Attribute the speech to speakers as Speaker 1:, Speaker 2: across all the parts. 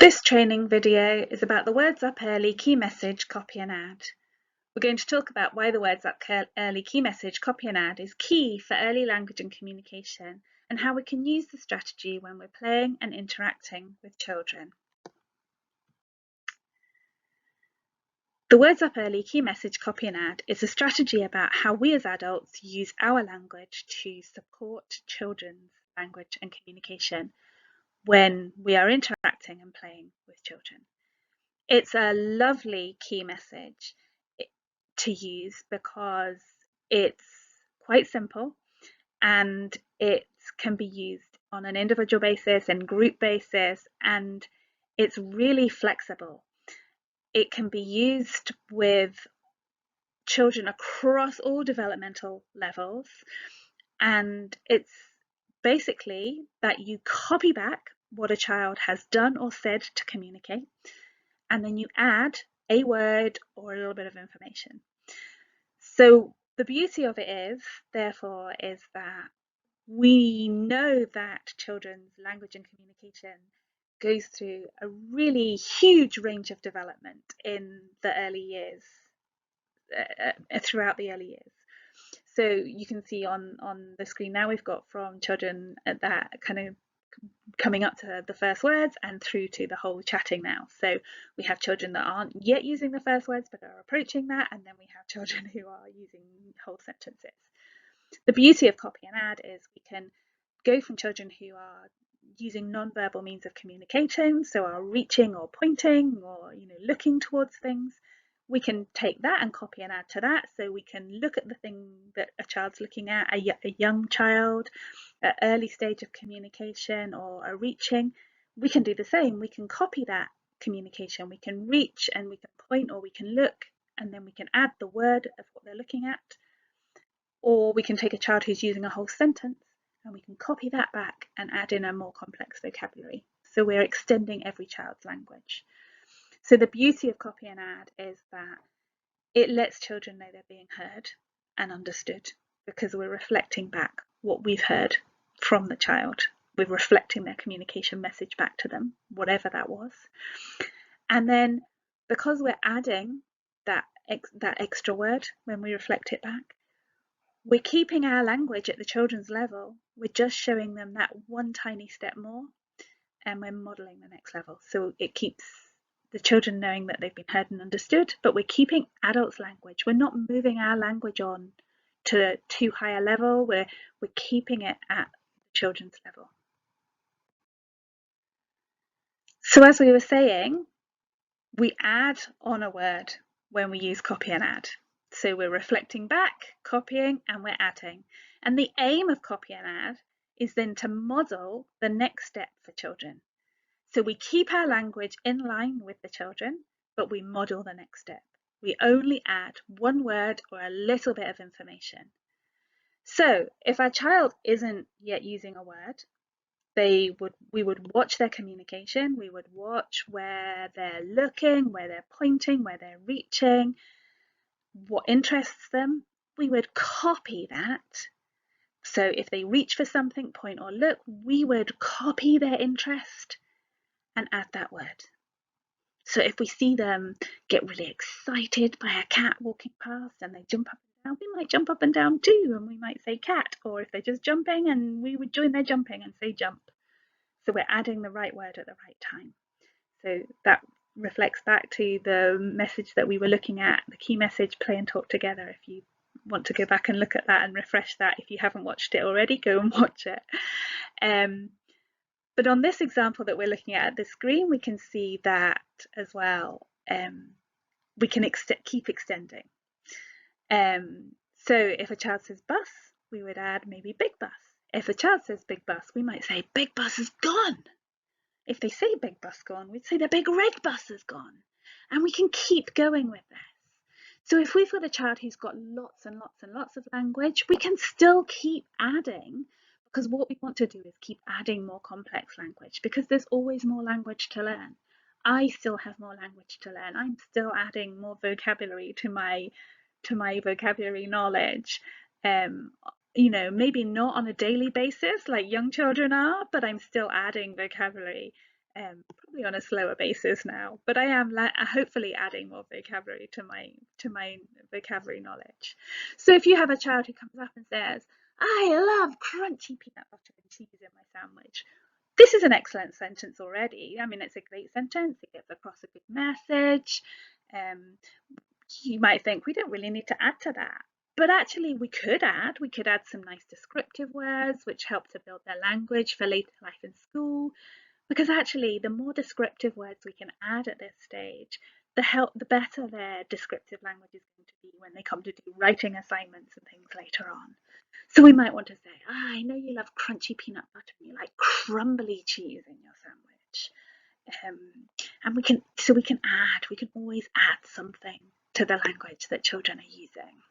Speaker 1: This training video is about the Words Up Early key message, copy and add. We're going to talk about why the Words Up Early key message, copy and add is key for early language and communication, and how we can use the strategy when we're playing and interacting with children. The Words Up Early key message, copy and add is a strategy about how we as adults use our language to support children's language and communication when we are interacting and playing with children. It's a lovely key message to use because it's quite simple and it can be used on an individual basis and group basis, and it's really flexible. It can be used with children across all developmental levels, and it's basically that you copy back what a child has done or said to communicate, and then you add a word or a little bit of information. So the beauty of it is, therefore, is that we know that children's language and communication goes through a really huge range of development in the early years, throughout the early years. So you can see on the screen now we've got from children at that kind of coming up to the first words and through to the whole chatting now. So we have children that aren't yet using the first words but are approaching that, and then we have children who are using whole sentences. The beauty of copy and add is we can go from children who are using non-verbal means of communicating, so are reaching or pointing or looking towards things. We can take that and copy and add to that, so we can look at the thing that a child's looking at, a young child, at early stage of communication or a reaching. We can do the same. We can copy that communication. We can reach and we can point or we can look, and then we can add the word of what they're looking at. Or we can take a child who's using a whole sentence and we can copy that back and add in a more complex vocabulary. So we're extending every child's language. So the beauty of copy and add is that it lets children know they're being heard and understood, because we're reflecting back what we've heard from the child. We're reflecting their communication message back to them, whatever that was. And then because we're adding that extra word when we reflect it back, we're keeping our language at the children's level. We're just showing them that one tiny step more, and we're modelling the next level. So it keeps the children knowing that they've been heard and understood, but we're keeping adults' language. We're not moving our language on to too high a level. We're keeping it at the children's level. So as we were saying, we add on a word when we use copy and add. So we're reflecting back, copying, and we're adding. And the aim of copy and add is then to model the next step for children. So we keep our language in line with the children, but we model the next step. We only add one word or a little bit of information. So if our child isn't yet using a word, we would watch their communication. We would watch where they're looking, where they're pointing, where they're reaching, what interests them. We would copy that. So if they reach for something, point or look, we would copy their interest and add that word. So if we see them get really excited by a cat walking past and they jump up and down, we might jump up and down too, and we might say cat. Or if they're just jumping, and we would join their jumping and say jump. So we're adding the right word at the right time. So that reflects back to the message that we were looking at, the key message, play and talk together. If you want to go back and look at that and refresh that, if you haven't watched it already, go and watch it. But on this example that we're looking at the screen, we can see that as well. We can keep extending. So if a child says bus, we would add maybe big bus. If a child says big bus, we might say big bus is gone. If they say big bus gone, we'd say the big red bus is gone. And we can keep going with this. So if we've got a child who's got lots and lots and lots of language, we can still keep adding, because what we want to do is keep adding more complex language, because there's always more language to learn. I still have more language to learn. I'm still adding more vocabulary to my vocabulary knowledge. Maybe not on a daily basis like young children are, but I'm still adding vocabulary probably on a slower basis now, but I am hopefully adding more vocabulary to my vocabulary knowledge. So if you have a child who comes up and says, "I love crunchy peanut butter and cheese in my sandwich," this is an excellent sentence already. I mean, it's a great sentence. It gets across a good message. Um, you might think we don't really need to add to that. But actually, we could add some nice descriptive words which help to build their language for later life in school. Because actually, the more descriptive words we can add at this stage, the better their descriptive language is going to be when they come to do writing assignments and things later on. So we might want to say, I know you love crunchy peanut butter and you like crumbly cheese in your sandwich. And we can always add something to the language that children are using.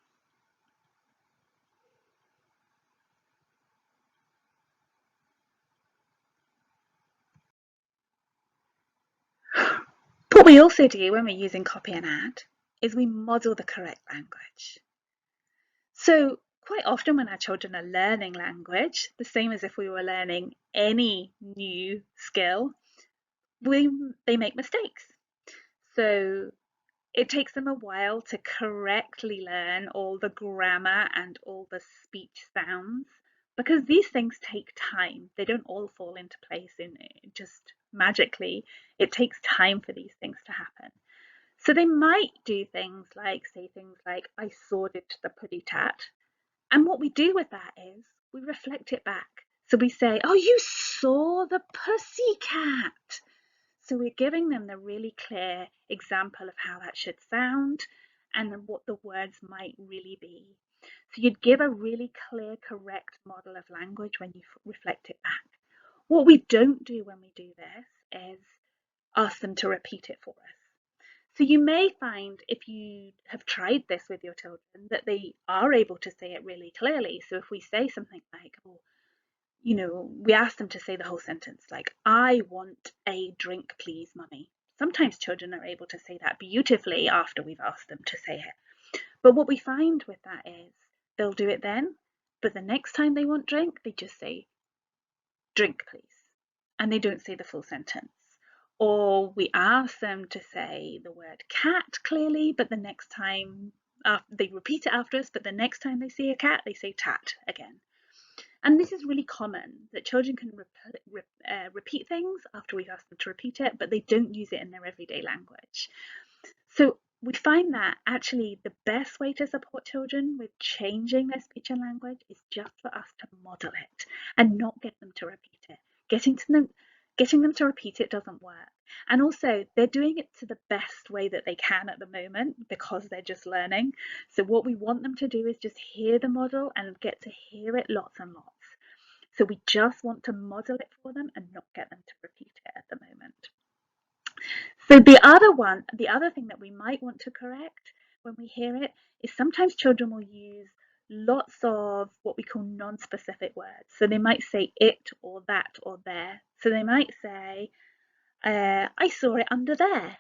Speaker 1: What we also do when we're using copy and add is we model the correct language. So quite often when our children are learning language, the same as if we were learning any new skill, they make mistakes. So it takes them a while to correctly learn all the grammar and all the speech sounds because these things take time. They don't all fall into place in just magically. It takes time for these things to happen. So they might do things like say things like, I sawed it the puddy tat. And what we do with that is we reflect it back. So we say, oh, you saw the pussy cat. So we're giving them the really clear example of how that should sound and what the words might really be. So you'd give a really clear, correct model of language when you reflect it back. What we don't do when we do this is ask them to repeat it for us. So you may find if you have tried this with your children that they are able to say it really clearly. So if we say something like, oh, we ask them to say the whole sentence like, I want a drink, please, mummy. Sometimes children are able to say that beautifully after we've asked them to say it. But what we find with that is they'll do it then, but the next time they want drink, they just say, drink, please. And they don't say the full sentence. Or we ask them to say the word cat clearly, but the next time they repeat it after us, but the next time they see a cat, they say tat again. And this is really common, that children can repeat things after we've asked them to repeat it, but they don't use it in their everyday language. So we find that actually the best way to support children with changing their speech and language is just for us to model it and not get them to repeat it. Getting them to repeat it doesn't work. And also they're doing it to the best way that they can at the moment because they're just learning. So what we want them to do is just hear the model and get to hear it lots and lots. So we just want to model it for them and not get them to repeat it at the moment. So the other thing that we might want to correct when we hear it is sometimes children will use lots of what we call non-specific words. So they might say it or that or there. So they might say, I saw it under there.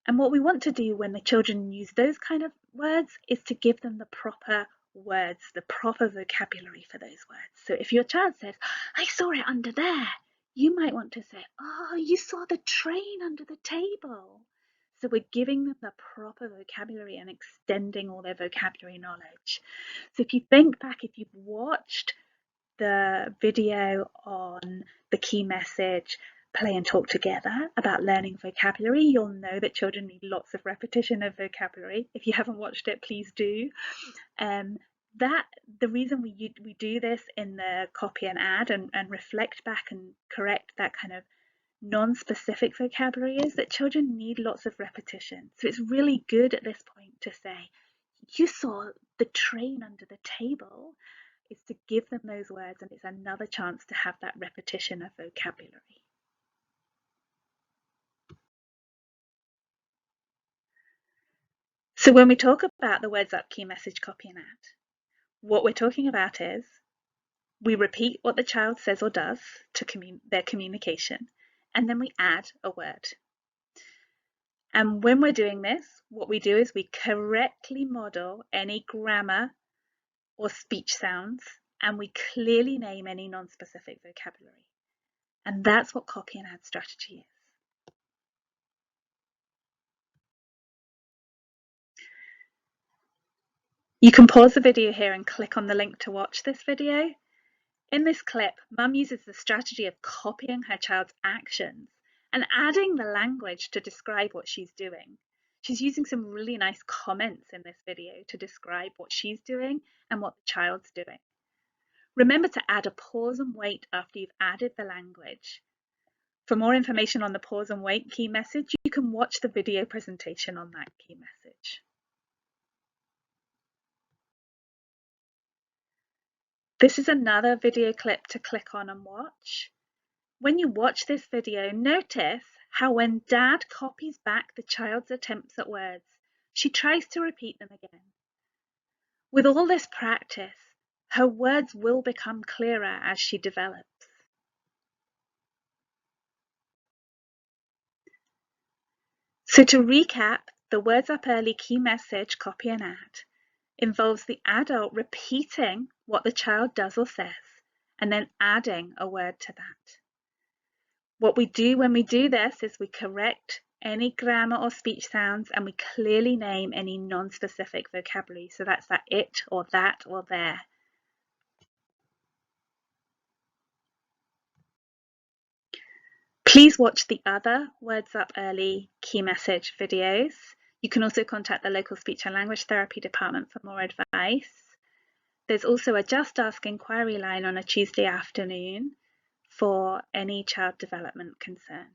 Speaker 1: And what we want to do when the children use those kind of words is to give them the proper words, the proper vocabulary for those words. So if your child says, I saw it under there, you might want to say, oh, you saw the train under the table. So we're giving them the proper vocabulary and extending all their vocabulary knowledge. So if you think back, if you've watched the video on the key message, play and talk together about learning vocabulary, you'll know that children need lots of repetition of vocabulary. If you haven't watched it, please do. The reason we do this in the copy and add and reflect back and correct that kind of non-specific vocabulary is that children need lots of repetition. So it's really good at this point to say, you saw the train under the table, is to give them those words, and it's another chance to have that repetition of vocabulary. So when we talk about the Words Up key message copy and add, what we're talking about is we repeat what the child says or does to their communication, and then we add a word. And when we're doing this, what we do is we correctly model any grammar or speech sounds, and we clearly name any non-specific vocabulary. And that's what copy and add strategy is. You can pause the video here and click on the link to watch this video. In this clip, Mum uses the strategy of copying her child's actions and adding the language to describe what she's doing. She's using some really nice comments in this video to describe what she's doing and what the child's doing. Remember to add a pause and wait after you've added the language. For more information on the pause and wait key message, you can watch the video presentation on that key message. This is another video clip to click on and watch. When you watch this video, notice how when Dad copies back the child's attempts at words, she tries to repeat them again. With all this practice, her words will become clearer as she develops. So to recap, the Words Up Early key message, copy and add, involves the adult repeating what the child does or says, and then adding a word to that. What we do when we do this is we correct any grammar or speech sounds and we clearly name any non-specific vocabulary. So that's that it or that or there. Please watch the other Words Up Early key message videos. You can also contact the local speech and language therapy department for more advice. There's also a Just Ask inquiry line on a Tuesday afternoon for any child development concern.